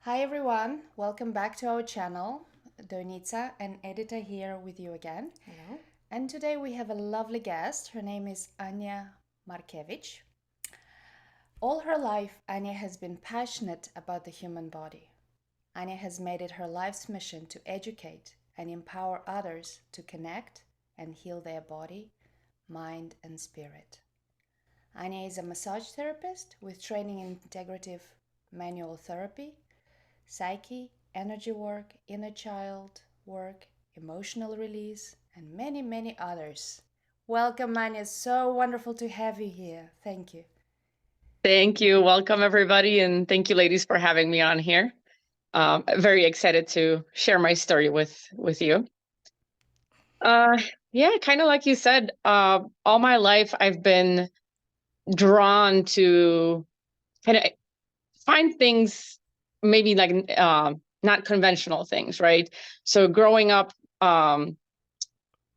Hi everyone, welcome back to our channel. Doinita and Edyta here with you again. Hello. And today we have a lovely guest. Her name is Ania Markiewicz. All her life, Ania has been passionate about the human body. Ania has made it her life's mission to educate and empower others to connect and heal their body, mind, and spirit. Ania is a massage therapist with training in integrative manual therapy, psyche, energy work, inner child work, emotional release, and many, many others. Welcome, Manya. It's so wonderful to have you here. Thank you. Thank you. Welcome, everybody. And thank you, ladies, for having me on here. Very excited to share my story with you. Uh, yeah, kind of like you said, all my life I've been drawn to kind of find things, maybe like not conventional things, right? So growing up, well,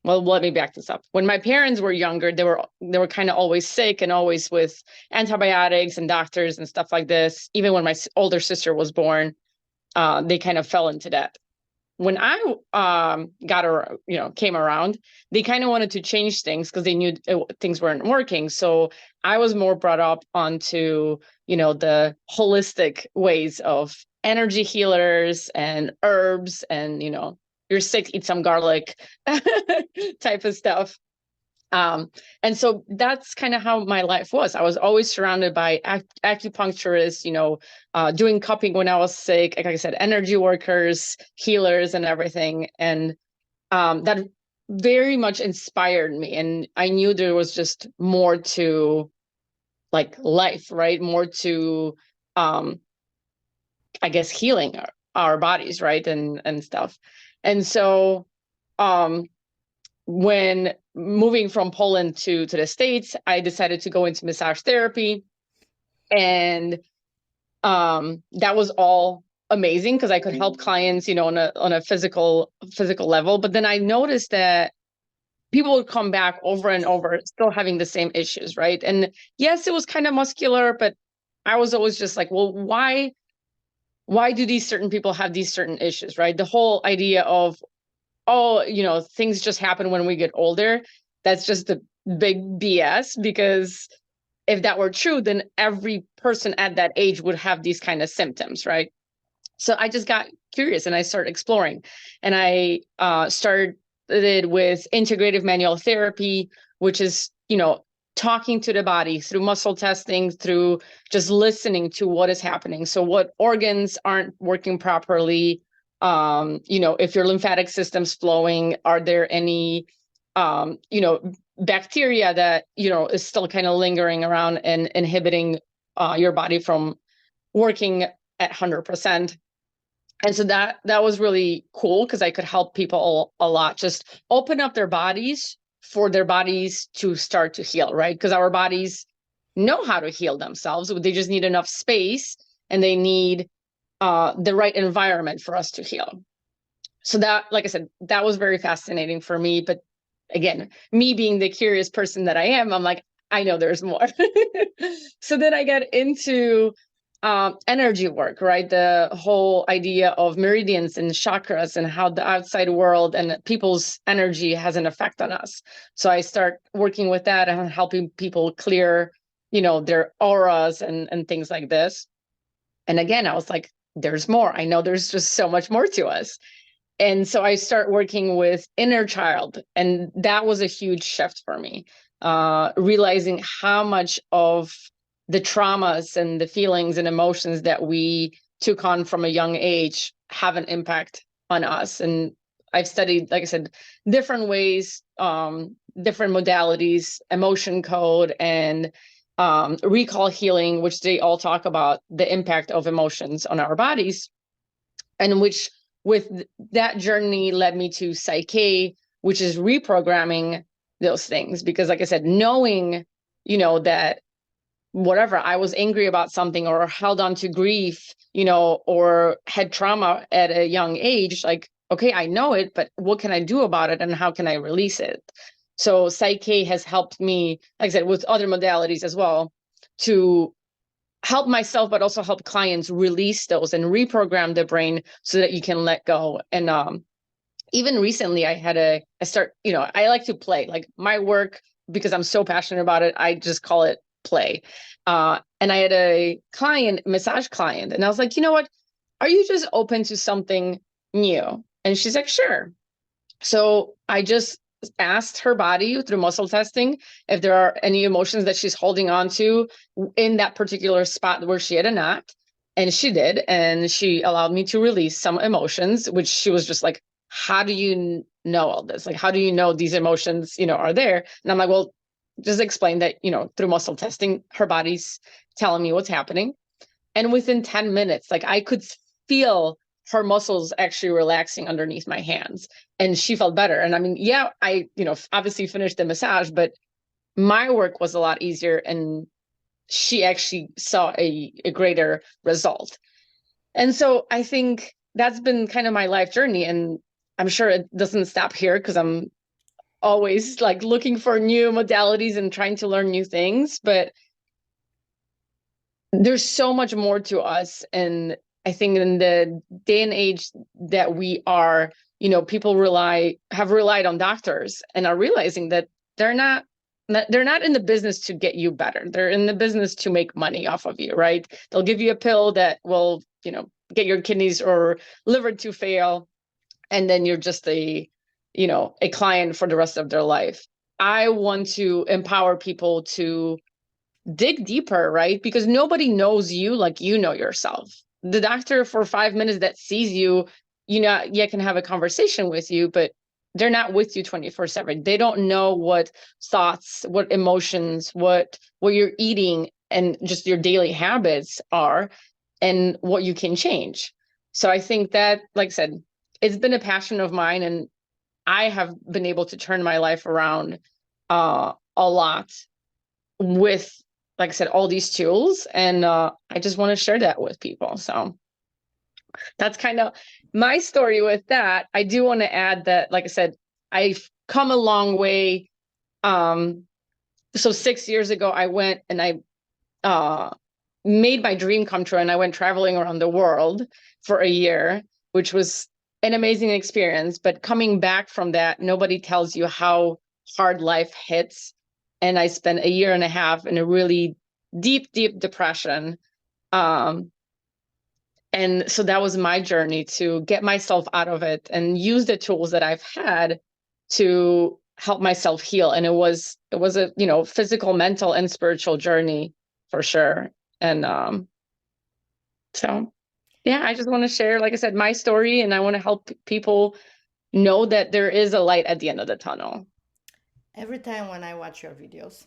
let me back this up. When my parents were younger, they were kind of always sick and always with antibiotics and doctors and stuff like this. Even when my older sister was born, they kind of fell into that. When I came around, they kind of wanted to change things because they knew things weren't working. So I was more brought up onto the holistic ways of energy healers and herbs and you're sick, eat some garlic type of stuff. And so that's kind of how my life was. I was always surrounded by acupuncturists, doing cupping when I was sick, like I said, energy workers, healers, and everything. And that very much inspired me. And I knew there was just more to like life, right? More to, I guess, healing our bodies, right? And stuff. And so, um, when moving from Poland to the States, I decided to go into massage therapy. And that was all amazing because I could help clients, on a physical level. But then I noticed that people would come back over and over, still having the same issues, right? And yes, it was kind of muscular, but I was always just like, well, why do these certain people have these certain issues, right? The whole idea of, oh, things just happen when we get older. That's just a big BS, because if that were true, then every person at that age would have these kind of symptoms, right? So I just got curious and I started exploring, and I started with integrative manual therapy, which is, talking to the body through muscle testing, through just listening to what is happening. So what organs aren't working properly, if your lymphatic system's flowing, are there any bacteria that is still kind of lingering around and inhibiting your body from working at 100%. And so that was really cool because I could help people a lot, just open up their bodies for their bodies to start to heal, right? Because our bodies know how to heal themselves. They just need enough space, and they need the right environment for us to heal. So that, like I said, that was very fascinating for me. But again, me being the curious person that I am, I'm like, I know there's more. So then I get into energy work, right? The whole idea of meridians and chakras and how the outside world and people's energy has an effect on us. So I start working with that and helping people clear, their auras and things like this. And again, I was like, there's more. I know there's just so much more to us. And so I start working with inner child, and that was a huge shift for me, realizing how much of the traumas and the feelings and emotions that we took on from a young age have an impact on us. And I've studied, like I said, different ways, different modalities, emotion code, and recall healing, which they all talk about the impact of emotions on our bodies, and which with that journey led me to psyche, which is reprogramming those things. Because like I said, knowing, that whatever, I was angry about something or held on to grief, or had trauma at a young age, like, okay, I know it, but what can I do about it and how can I release it? So psyche has helped me, like I said, with other modalities as well, to help myself, but also help clients release those and reprogram the brain so that you can let go. And even recently I start, I like to play, like my work, because I'm so passionate about it, I just call it play. And I had a client, massage client, and I was like, you know what, are you just open to something new? And she's like, sure. So I just asked her body through muscle testing if there are any emotions that she's holding on to in that particular spot where she had a knot. And she did. And she allowed me to release some emotions, which she was just like, how do you know all this? Like, how do you know these emotions, are there? And I'm like, well, just explain that, through muscle testing, her body's telling me what's happening. And within 10 minutes, like I could feel her muscles actually relaxing underneath my hands, and she felt better. And I mean, yeah, I, obviously finished the massage, but my work was a lot easier, and she actually saw a greater result. And so I think that's been kind of my life journey. And I'm sure it doesn't stop here, because I'm always like looking for new modalities and trying to learn new things. But there's so much more to us. And I think in the day and age that we are, people have relied on doctors and are realizing that they're not in the business to get you better. They're in the business to make money off of you, right? They'll give you a pill that will, get your kidneys or liver to fail. And then you're just a client for the rest of their life. I want to empower people to dig deeper, right? Because nobody knows you like you know yourself. The doctor for 5 minutes that sees you, yeah, can have a conversation with you, but they're not with you 24/7. They don't know what thoughts, what emotions, what you're eating, and just your daily habits are, and what you can change. So I think that, like I said, it's been a passion of mine, and I have been able to turn my life around a lot with, like I said, all these tools. And I just want to share that with people. So that's kind of my story with that. I do want to add that, like I said, I've come a long way. So 6 years ago, I went and I made my dream come true, and I went traveling around the world for a year, which was an amazing experience. But coming back from that, nobody tells you how hard life hits. And I spent a year and a half in a really deep, deep depression. And so that was my journey to get myself out of it and use the tools that I've had to help myself heal. And it was a, physical, mental, and spiritual journey for sure. And so yeah, I just want to share, like I said, my story, and I want to help people know that there is a light at the end of the tunnel. Every time when I watch your videos,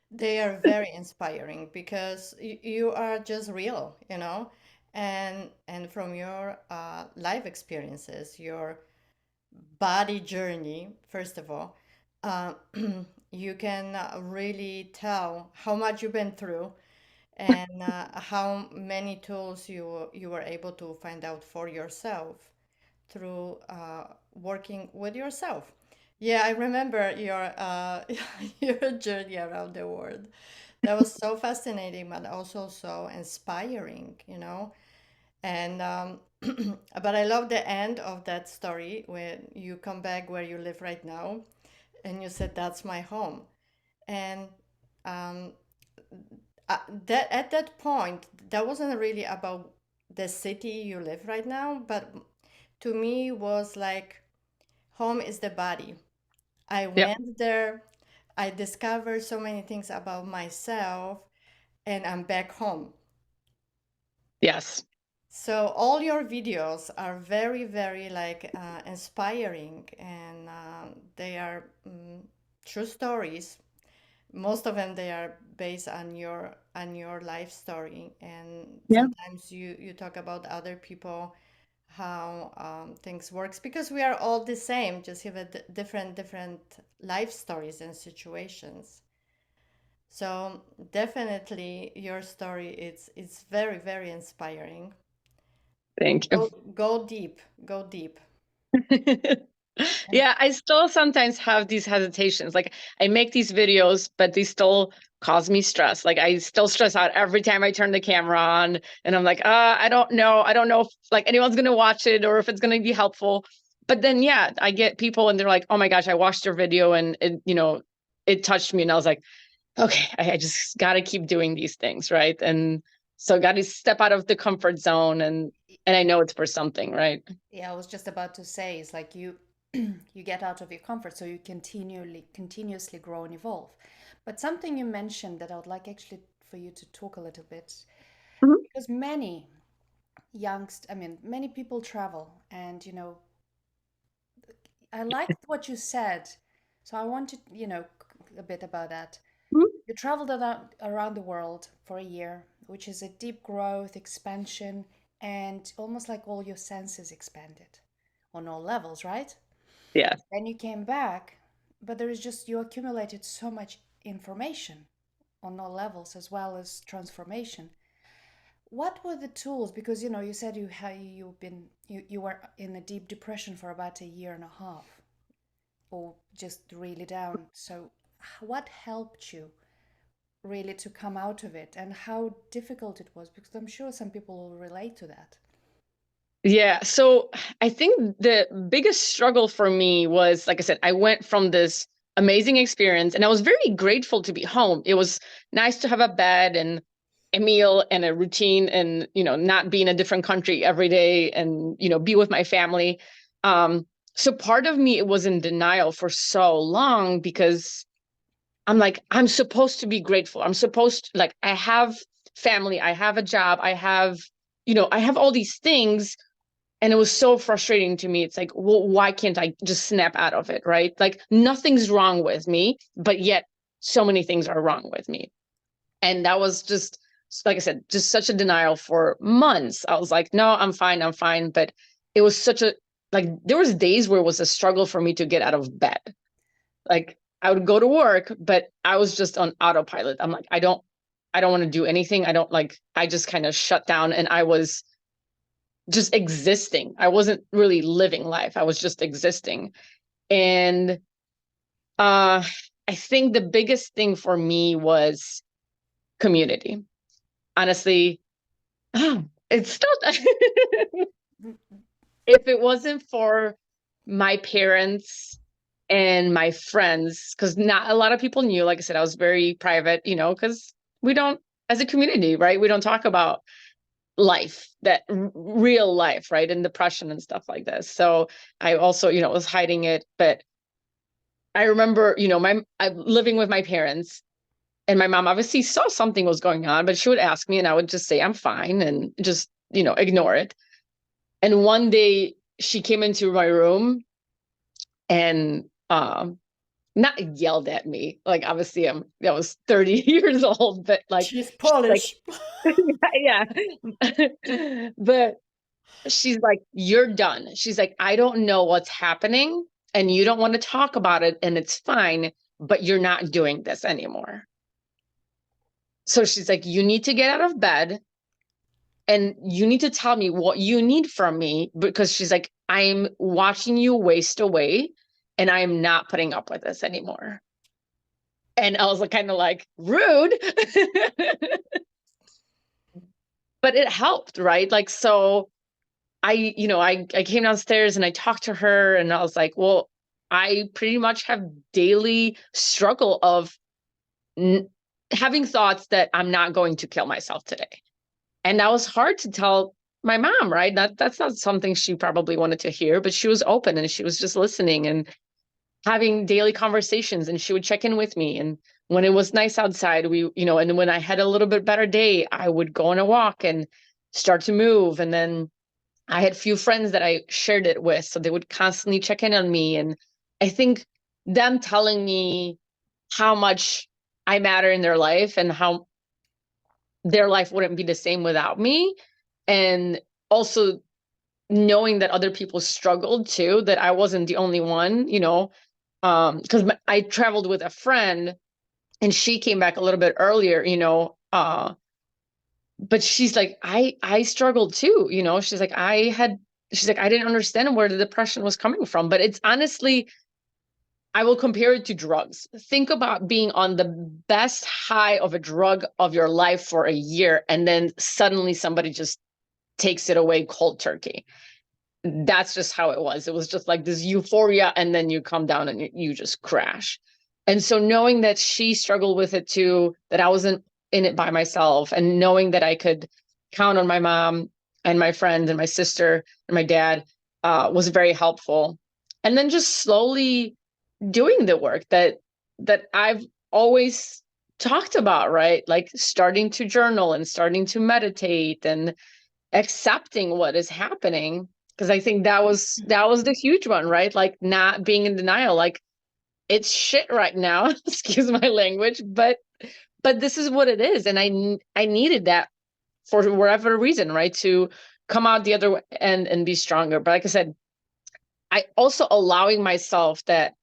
they are very inspiring because you are just real, and from your life experiences, your body journey, first of all, uh, you can really tell how much you've been through and how many tools you were able to find out for yourself through working with yourself. Yeah, I remember your your journey around the world. That was so fascinating, but also so inspiring. And but I love the end of that story when you come back where you live right now, and you said that's my home. And um, that at that point, that wasn't really about the city you live right now, but to me was like home is the body. I Yep. went there, I discovered so many things about myself, and I'm back home. Yes. So all your videos are very, very like inspiring, and they are true stories. Most of them they are based on your life story, and Yeah. sometimes you talk about other people how things works because we are all the same, just have a different life stories and situations. So definitely your story it's very very inspiring. Thank you. Go deep, go deep. Yeah, I still sometimes have these hesitations. Like I make these videos, but they still cause me stress. Like I still stress out every time I turn the camera on, and I'm like, I don't know. I don't know if like anyone's gonna watch it or if it's gonna be helpful. But then yeah, I get people and they're like, oh my gosh, I watched your video and it touched me. And I was like, okay, I just gotta keep doing these things, right? And so gotta step out of the comfort zone and I know it's for something, right? Yeah, I was just about to say, it's like you you get out of your comfort, so you continuously grow and evolve. But something you mentioned that I would like actually for you to talk a little bit, Mhm. because many people travel, and I liked what you said, so I wanted, a bit about that. You traveled around the world for a year, which is a deep growth, expansion, and almost like all your senses expanded on all levels, right? Yeah. Then you came back, but there is just, you accumulated so much information on all levels as well as transformation. What were the tools? Because you said you were in a deep depression for about a year and a half, or just really down. So, what helped you really to come out of it, and how difficult it was? Because I'm sure some people will relate to that. Yeah. So I think the biggest struggle for me was, like I said, I went from this amazing experience and I was very grateful to be home. It was nice to have a bed and a meal and a routine and, not be in a different country every day and, be with my family. Um, so part of me, it was in denial for so long because I'm like, I'm supposed to be grateful. I'm supposed to, like, I have family, I have a job, I have all these things, and it was so frustrating to me. It's like, well, why can't I just snap out of it, right? Like nothing's wrong with me, but yet so many things are wrong with me. And that was just, like I said, just such a denial for months. I was like, no, I'm fine, I'm fine. But it was such a, like, there was days where it was a struggle for me to get out of bed. Like I would go to work, but I was just on autopilot. I'm like, I don't want to do anything. I just kind of shut down and I was just existing. I wasn't really living life. I was just existing. And I think the biggest thing for me was community. Honestly, it's still if it wasn't for my parents and my friends, because not a lot of people knew, like I said, I was very private, because we don't, as a community, right? We don't talk about life, that real life, right? And depression and stuff like this. So I also, was hiding it. But I remember, I'm living with my parents, and my mom obviously saw something was going on, but she would ask me and I would just say, I'm fine, and just, ignore it. And one day she came into my room and not yelled at me. Like obviously I was 30 years old, but like, She's like, Polish. yeah. But she's like, you're done. She's like, I don't know what's happening and you don't want to talk about it and it's fine, but you're not doing this anymore. So she's like, you need to get out of bed and you need to tell me what you need from me, because she's like, I'm watching you waste away and I'm not putting up with this anymore. And I was like, kind of like, rude. But it helped, right? Like, so I came downstairs and I talked to her and I was like, well, I pretty much have daily struggle of having thoughts that I'm not going to kill myself today. And that was hard to tell my mom, right? That's not something she probably wanted to hear, but she was open and she was just listening and having daily conversations, and she would check in with me. And when it was nice outside, and when I had a little bit better day, I would go on a walk and start to move. And then I had few friends that I shared it with, so they would constantly check in on me. And I think them telling me how much I matter in their life and how their life wouldn't be the same without me. And also knowing that other people struggled too, that I wasn't the only one, because I traveled with a friend and she came back a little bit earlier, but she's like, I struggled too, she's like, I had she's like, I didn't understand where the depression was coming from. But it's honestly, I will compare it to drugs. Think about being on the best high of a drug of your life for a year, and then suddenly somebody just takes it away cold turkey. That's just how it was. It was just like this euphoria, and then you come down and you just crash. And so knowing that she struggled with it too, that I wasn't in it by myself, and knowing that I could count on my mom and my friends and my sister and my dad was very helpful. And then just slowly doing the work that I've always talked about, right? Like starting to journal and starting to meditate and accepting what is happening. Because I think that was the huge one, right? Like not being in denial, like it's shit right now, excuse my language, but this is what it is. And I needed that for whatever reason, right? To come out the other end and be stronger. But like I said, I also allowing myself that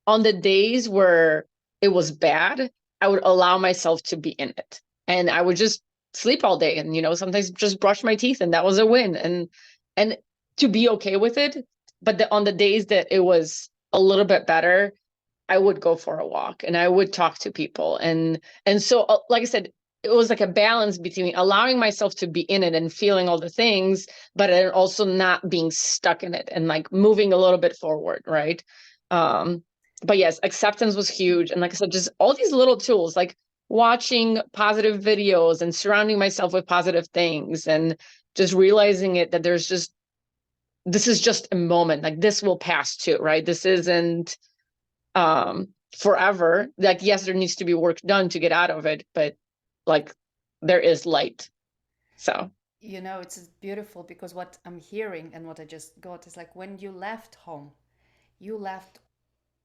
on the days where it was bad, I would allow myself to be in it. And I would just sleep all day and, sometimes just brush my teeth, and that was a win. And to be okay with it. But on the days that it was a little bit better, I would go for a walk and I would talk to people. And so, like I said, it was like a balance between allowing myself to be in it and feeling all the things, but also not being stuck in it and like moving a little bit forward, right? Um, but yes, acceptance was huge. And like I said, just all these little tools, like watching positive videos and surrounding myself with positive things, and just realizing it that this is just a moment, like this will pass too, right? This isn't forever. Like, yes, there needs to be work done to get out of it, but like there is light. So It's beautiful because what I'm hearing and what I just got is like when you left home, you left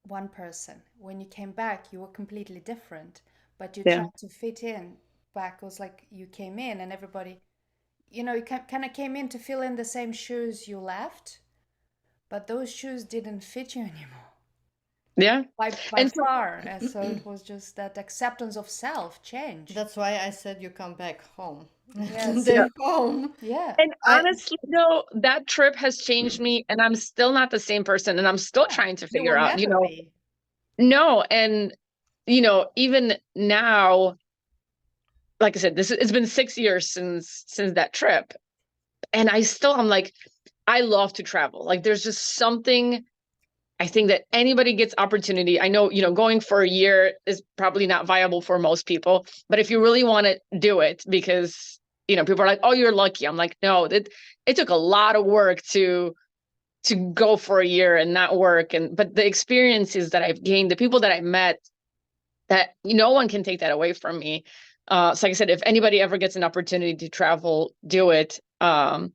one person. When you came back, you were completely different, but you yeah. tried to fit in back. It was like you came in and everybody, you kind of came in to fill in the same shoes you left, but those shoes didn't fit you anymore Yeah. by And so, far. And so it was just that acceptance of self change. That's why I said you come back home. Yes. yeah. The home. Yeah. And I honestly, though, that trip has changed me, and I'm still not the same person, and I'm still Yeah. trying to You figure will out, never be. no. And, even now, like I said, it's been 6 years since that trip. And I'm like, I love to travel. Like there's just something. I think that anybody gets opportunity. I know, going for a year is probably not viable for most people, but if you really want to do it, because, people are like, oh, you're lucky. I'm like, no, it took a lot of work to go for a year and not work. But the experiences that I've gained, the people that I met, that no one can take that away from me. So like I said, if anybody ever gets an opportunity to travel, do it. But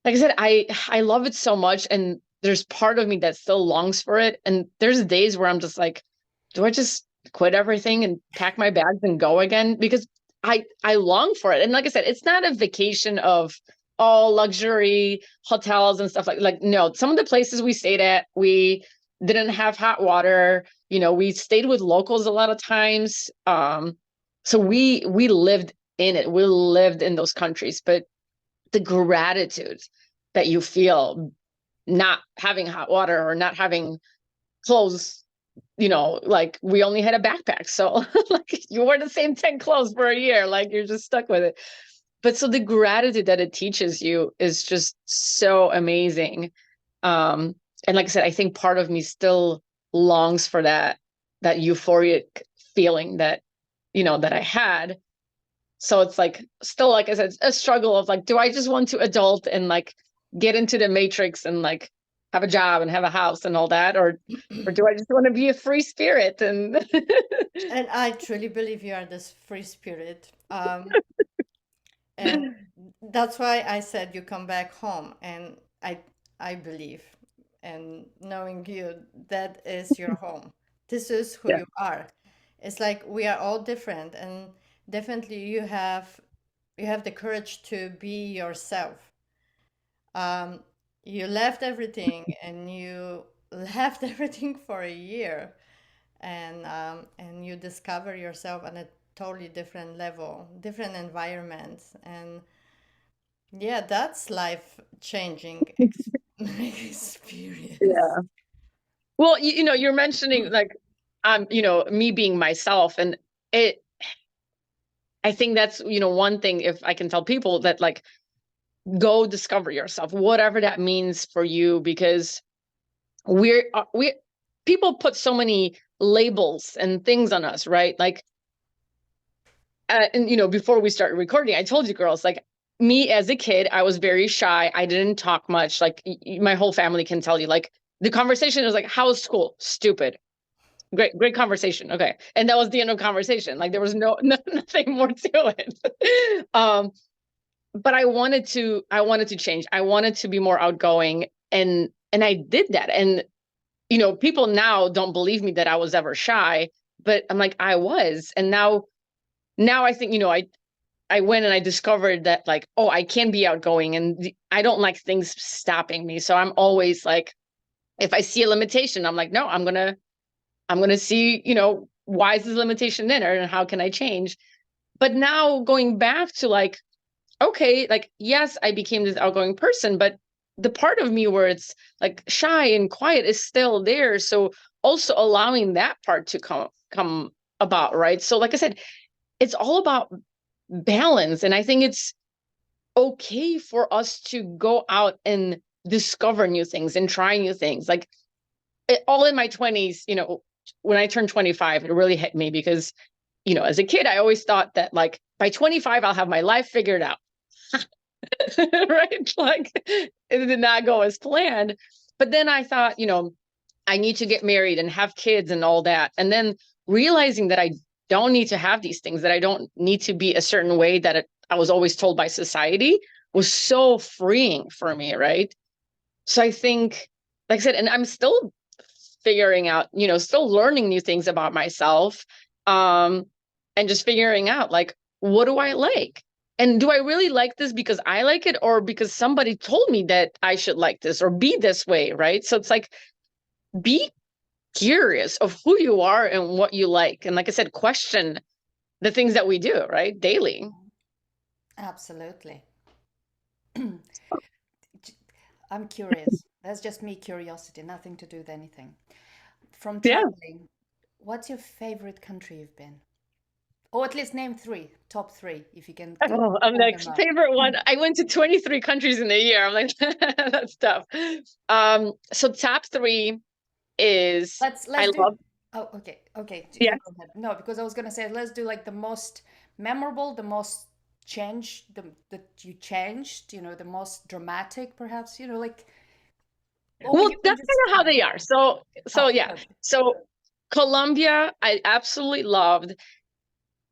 like I said, I love it so much, and there's part of me that still longs for it. And there's days where I'm just like, do I just quit everything and pack my bags and go again? Because I long for it. And like I said, it's not a vacation of all luxury hotels and stuff like no. Some of the places we stayed at, we didn't have hot water. We stayed with locals a lot of times. So we lived in it. We lived in those countries, but the gratitude that you feel not having hot water or not having clothes, like we only had a backpack, so like you wore the same 10 clothes for a year, like you're just stuck with it. But so the gratitude that it teaches you is just so amazing. And like I said, I think part of me still longs for that euphoric feeling that I had. So it's like still, like I said, a struggle of like, do I just want to adult and like get into the matrix and like have a job and have a house and all that, or do I just want to be a free spirit? And and I truly believe you are this free spirit. And that's why I said you come back home, and I believe, and knowing you, that is your home. This is who yeah, you are. It's like we are all different, and definitely you have the courage to be yourself. Um, you left everything, and you left everything for a year, and you discover yourself on a totally different level, different environments, and Yeah, that's life-changing experience. Yeah. Well, you know, you're mentioning like, you know, me being myself, and it, I think that's, you know, one thing, if I can tell people that, like, go discover yourself, whatever that means for you, because we people put so many labels and things on us, right? Like, and you know, before we started recording, I told you girls, like, me as a kid, I was very shy. I didn't talk much. Like, my whole family can tell you, like, the conversation was like, how was school? Stupid. Great conversation. Okay. And that was the end of conversation. Like, there was nothing more to it. But I wanted to change. I wanted to be more outgoing, and I did that. And you know, people now don't believe me that I was ever shy, but I'm like, I was. And now I think, you know, I went and I discovered that, like, oh, I can be outgoing, and I don't like things stopping me. So I'm always like, if I see a limitation, I'm like, no, I'm gonna see, you know, why is this limitation in there and how can I change? But now going back to, like, okay, like, yes, I became this outgoing person, but the part of me where it's like shy and quiet is still there. So also allowing that part to come about, right? So like I said, it's all about balance. And I think it's okay for us to go out and discover new things and try new things. Like, all in my 20s, you know, when I turned 25, it really hit me because, you know, as a kid, I always thought that, like, by 25, I'll have my life figured out. Right? Like, it did not go as planned. But then I thought, you know, I need to get married and have kids and all that. And then realizing that I don't need to have these things, that I don't need to be a certain way that I was always told by society, was so freeing for me. Right. So I think, like I said, and I'm still figuring out, you know, still learning new things about myself. And just figuring out, like, what do I like? And do I really like this because I like it, or because somebody told me that I should like this or be this way, right? So it's like, be curious of who you are and what you like. And like I said, question the things that we do, right? Daily. Absolutely. I'm curious. That's just me curiosity, nothing to do with anything. From Yeah. traveling, what's your favorite country you've been? Or at least name three, top three, if you can Oh, I'm pull like, them up. favorite one. I went to 23 countries in a year. I'm like, that's tough. So top three is, Let's I do. love, Oh, okay, okay. yeah. You go ahead. No, because I was gonna say let's do like the most memorable, the most changed, the that you changed. You know, the most dramatic, perhaps. You know, like, or Well, you can that's just. kind of how they are. So Oh, yeah. good. So Colombia, I absolutely loved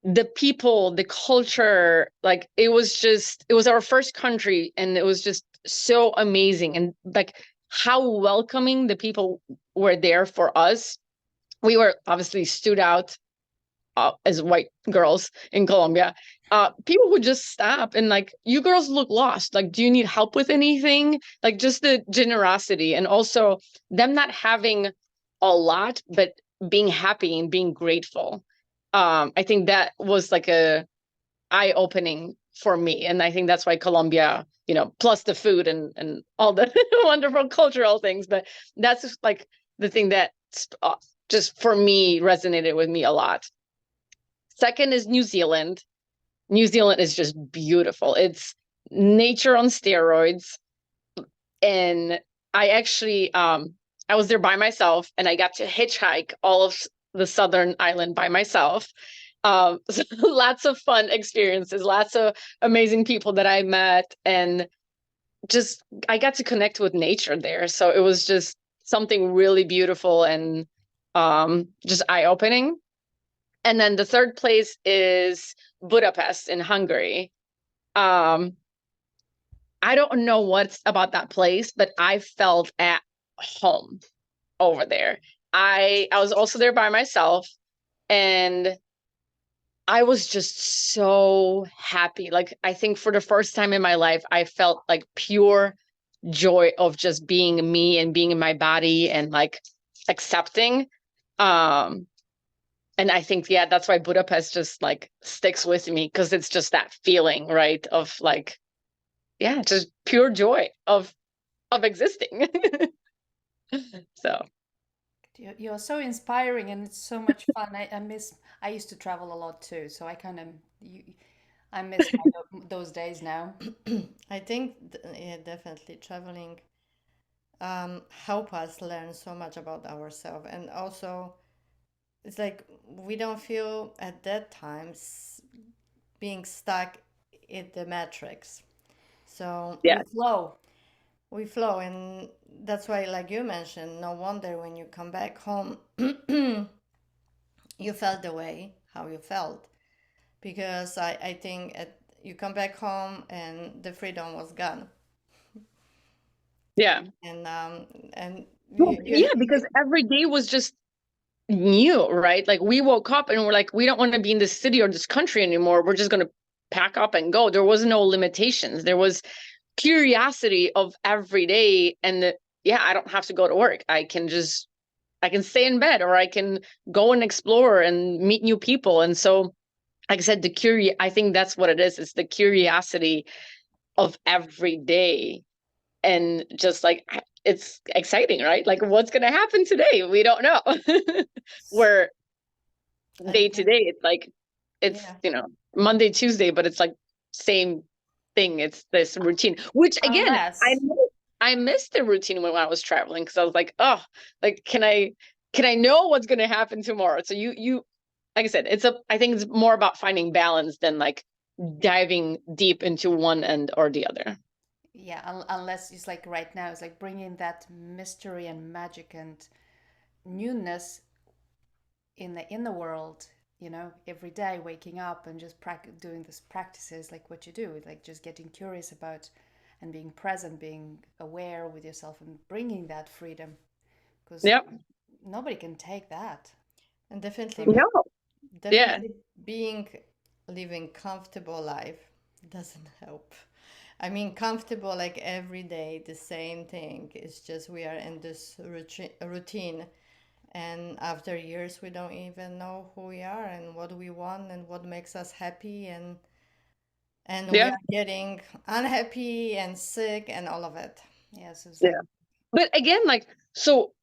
the people, the culture. Like, it was our first country, and it was just so amazing. And like, how welcoming the people were there for us. We were obviously stood out as white girls in Colombia. People would just stop and, like, you girls look lost. Like, do you need help with anything? Like, just the generosity, and also them not having a lot, but being happy and being grateful. I think that was like a eye-opening for me. And I think that's why Colombia, you know, plus the food and all the wonderful cultural things, but that's just like the thing that just for me resonated with me a lot. Second is New Zealand. New Zealand is just beautiful. It's nature on steroids. And I actually I was there by myself, and I got to hitchhike all of the southern island by myself. So lots of fun experiences, lots of amazing people that I met, and just I got to connect with nature there. So it was just something really beautiful and just eye-opening. And then the third place is Budapest in Hungary. Um, I don't know what's about that place, but I felt at home over there. I was also there by myself, and I was just so happy. Like, I think for the first time in my life, I felt like pure joy of just being me and being in my body and, like, accepting. Um, and I think, yeah, that's why Budapest just, like, sticks with me, because it's just that feeling, right? Of, like, yeah, just pure joy of existing. So You're so inspiring, and it's so much fun. I used to travel a lot too, so I miss those days now. I think yeah, definitely traveling help us learn so much about ourselves, and also it's like we don't feel at that time being stuck in the matrix. So yeah, we flow, and that's why, like you mentioned, no wonder when you come back home, you felt the way how you felt, because I think you come back home and the freedom was gone, yeah. and Well, yeah, because every day was just new, right? Like we woke up and we're like, we don't want to be in this city or this country anymore. We're just going to pack up and go. There was no limitations. There was curiosity of every day. And yeah, I don't have to go to work. I can stay in bed, or I can go and explore and meet new people. And so, like I said, I think that's what it is. It's the curiosity of every day. And just like, it's exciting, right? Like what's going to happen today? We don't know. Where day to day, it's like, it's, yeah, Monday, Tuesday, but it's like same thing. It's this routine, which again, Unless, I missed the routine when I was traveling, because I was like, oh, like, can I know what's going to happen tomorrow? So like I said, I think it's more about finding balance than like diving deep into one end or the other. yeah, unless it's like right now, it's like bringing that mystery and magic and newness in the world, every day waking up and just doing these practices like what you do, like just getting curious about and being present, being aware with yourself and bringing that freedom, because Yep. nobody can take that. and definitely No. Yeah. definitely being living comfortable life doesn't help. I mean, comfortable like every day, the same thing. It's just we are in this routine, and after years, we don't even know who we are and what we want and what makes us happy, and we Yeah. are getting unhappy and sick and all of it. Yes, it's Yeah. like But again, like, so,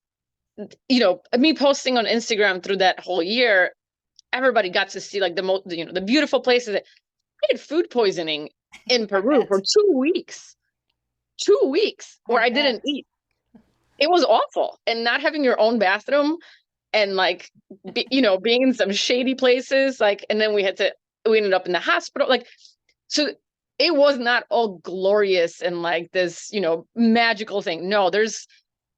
me posting on Instagram through that whole year, everybody got to see like the beautiful places. I had food poisoning in I Peru for bet. 2 weeks. 2 weeks I where I bet. didn't eat. It was awful. And not having your own bathroom, and like being in some shady places, like, and then we ended up in the hospital, like, so it was not all glorious and like this magical thing. No, there's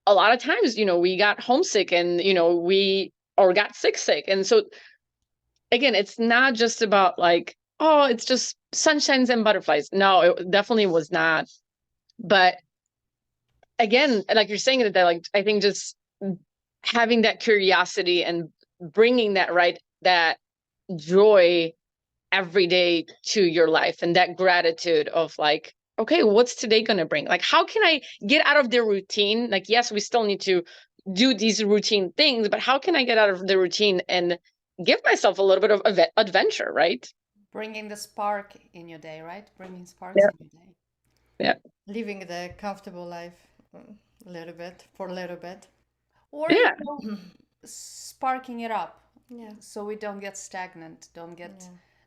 a lot of times we got homesick, and we or got sick, and so again, it's not just about like, oh, it's just sunshines and butterflies. No, it definitely was not. But again, like you're saying, that like, I think just having that curiosity and bringing that joy every day to your life, and that gratitude of like, okay, what's today going to bring? Like, how can I get out of the routine? Like, yes, we still need to do these routine things, but how can I get out of the routine and give myself a little bit of adventure, right? Bringing the spark in your day, right? Bringing sparks Yeah. in your day. Yeah. Living the comfortable life a little bit for a little bit. Or, Yeah. sparking it up Yeah. so we don't get stagnant. Yeah.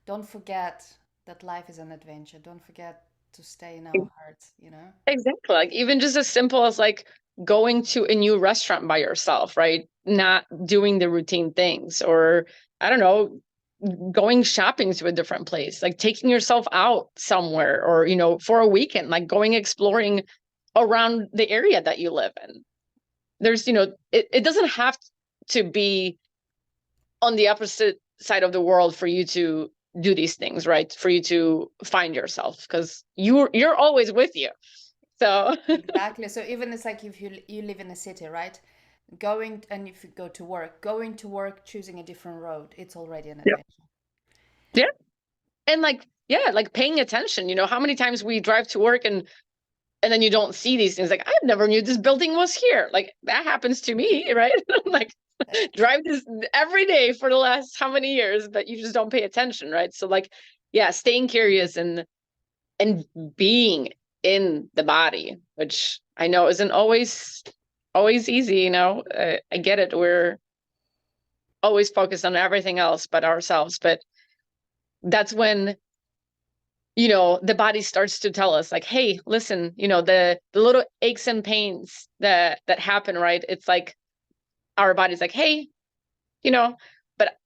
Don't forget that life is an adventure. Don't forget to stay in our hearts. Exactly. Like even just as simple as like going to a new restaurant by yourself, right? Not doing the routine things, or I don't know, going shopping to a different place, like taking yourself out somewhere, or, for a weekend, like going exploring around the area that you live in. There's, it doesn't have to be on the opposite side of the world for you to do these things, right? For you to find yourself, because you're always with you. So Exactly. So even it's like if you live in a city, right? And if you going to work, choosing a different road, it's already an yeah. adventure. Yeah. And like, yeah, like paying attention, how many times we drive to work, and then you don't see these things, like, I never knew this building was here. Like that happens to me, right? Like drive this every day for the last how many years, but you just don't pay attention, right? So like, yeah, staying curious and being in the body, which I know isn't always easy, you know. I get it. We're always focused on everything else but ourselves, but that's when, you know, the body starts to tell us like, hey, listen, you know, the little aches and pains that happen, right? It's like our body's like, hey, you know, but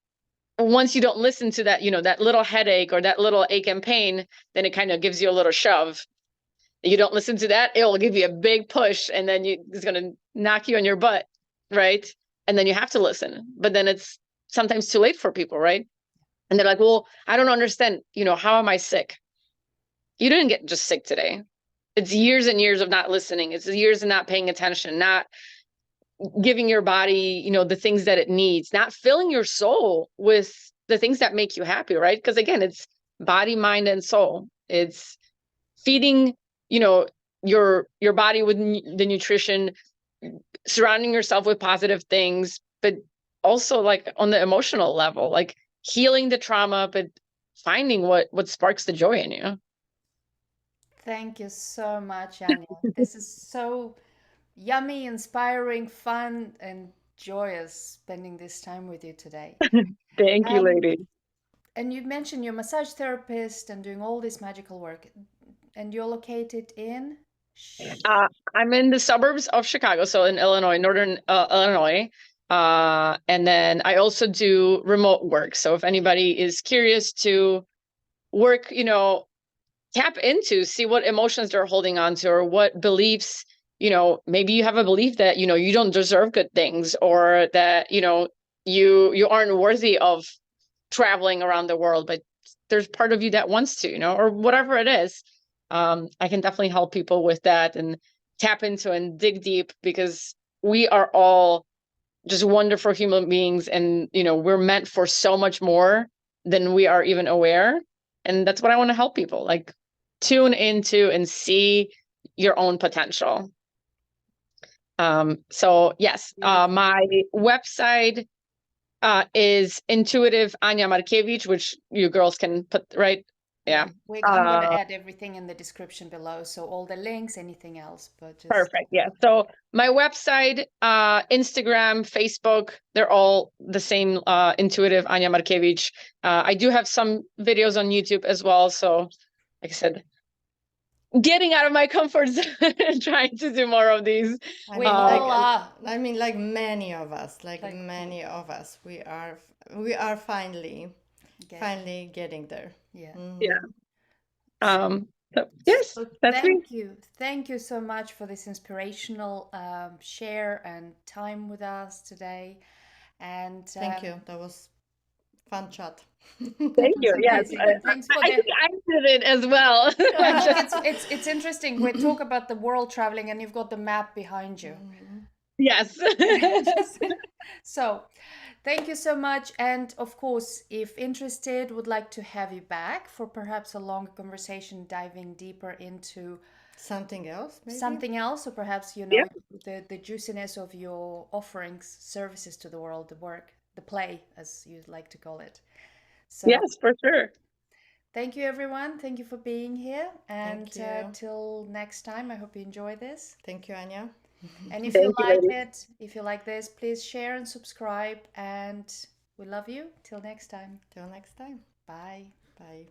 once you don't listen to that, you know, that little headache or that little ache and pain, then it kind of gives you a little shove. You don't listen to that, it will give you a big push, and then it's going to knock you on your butt, right? And then you have to listen, but then it's sometimes too late for people, right? And they're like, well, I don't understand, you know, how am I sick? You didn't get just sick today. It's years and years of not listening. It's years of not paying attention, not giving your body, you know, the things that it needs, not filling your soul with the things that make you happy, right? Because again, it's body, mind, and soul. It's feeding, you know, your body with the nutrition, surrounding yourself with positive things, but also like on the emotional level, like healing the trauma, but finding what sparks the joy in you. Thank you so much, Anya. This is so yummy, inspiring, fun, and joyous spending this time with you today. Thank you, Um, lady. and you mentioned you're a massage therapist and doing all this magical work, and you're located in. I'm in the suburbs of Chicago, so in Illinois, northern Illinois. And then I also do remote work. So if anybody is curious to work, you know, tap into, see what emotions they're holding on to, or what beliefs, you know, maybe you have a belief that, you know, you don't deserve good things, or that, you know, you aren't worthy of traveling around the world, but there's part of you that wants to, you know, or whatever it is. I can definitely help people with that and tap into and dig deep, because we are all just wonderful human beings, and you know, we're meant for so much more than we are even aware. And that's what I want to help people, like, tune into and see your own potential. So yes, Beautiful. my website is Intuitive Ania Markiewicz, which you girls can put, right? Yeah. I'm going to add everything in the description below, so all the links, anything else, but just Perfect. Yeah. So my website, Instagram, Facebook, they're all the same, Intuitive Ania Markiewicz. I do have some videos on YouTube as well. So like I said, getting out of my comfort zone and trying to do more of these. I we mean, all are. I mean, like many of us, like Like, many of us, we are finally getting there. yeah. Yeah. So yes, So that's me. thank you so much for this inspirational share and time with us today. And Thank you. That was fun chat. that Thank was you. Yes, amazing. And thanks for I the. think I did it as well. I think it's interesting. We talk about the world traveling, and you've got the map behind you. Yes. So, thank you so much. And of course, if interested, would like to have you back for perhaps a longer conversation, diving deeper into Something else, maybe? something else, or perhaps, you Yeah. know, the juiciness of your offerings, services to the world, the work, the play, as you'd like to call it. So, Yes, for sure. thank you, everyone. Thank you for being here. And Thank you. till next time, I hope you enjoy this. Thank you, Anya. And if you Thank you, like lady. it, if you like this, please share and subscribe. And we love you. Till next time. Till next time. Bye. Bye.